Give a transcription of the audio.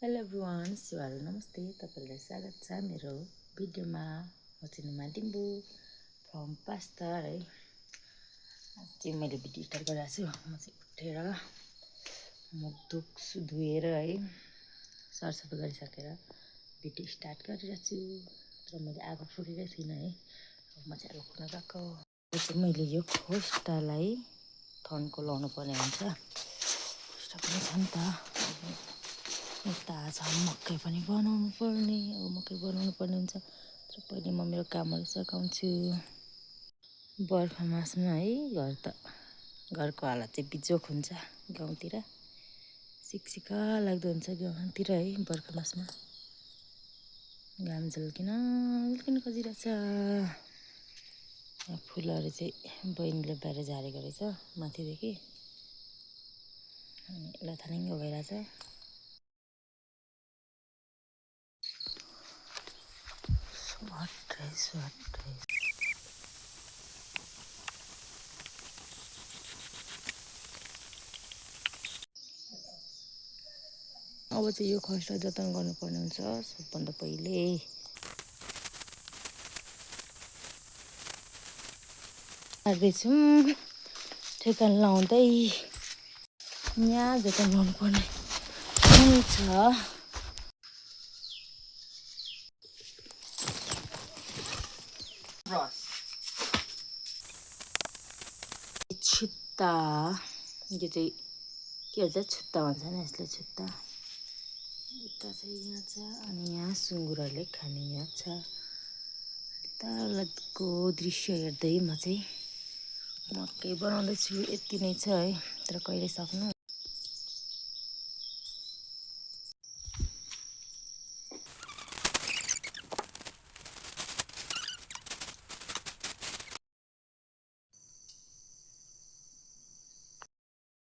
Hello everyone, सुहालो नमस्ते। तपाईँलाई स्वागत छ मेरो भिडियोमा। म चिनुमा डिम्बु फ्रम पास्तर है। आज चाहिँ मैले भिडियो स्टार्ट गरिरहेको छु। म चाहिँ उठेर मुख धुएर है सरसफाइ गरिसकेर भिडियो स्टार्ट गरिरहेको छु। तर मैले आगो फुकेकै छुइनँ है। अब म चाहिँ आगो फुक्न गएको। चाहिँ मैले यो खोस्टालाई थन्को लाउनु पर्ने हुन्छ। खोस्टा पनि छ नि त। यता छ मकै पनि बनाउनु पर्ने। अब मकै बनाउनु पर्ने हुन्छ। तर पहिले म मेरो कामहरू सघाउँछु। बर्खा मासमा है घरको हालत चाहिँ बिजोक हुन्छ। गाउँतिर सिकसिका लाग्दो हुन्छ गाउँतिर है बर्खा मासमा। घाम झल्किन खोजिरहेछ। फुलहरू चाहिँ बहिनीले बाहिर झारेको रहेछ माथिदेखि। अनि लथालिङ्ग भइरहेछ। अब चाहिँ यो खोस्टा जतन गर्नुपर्ने हुन्छ सबभन्दा पहिले। हार्दैछौँ ठेकान लाउँदै यहाँ जतन गर्नुपर्ने हुन्छ। छुत्ता यो चाहिँ के भन्छ छुत्ता भन्छ नि यसले छुत्ता। यता चाहिँ यहाँ छ अनि यहाँ सुँगुरहरूले खाने यहाँ छ। तलको दृश्य हेर्दै म चाहिँ मकै बनाउँदैछु। यति नै छ है। तर कहिले सक्नु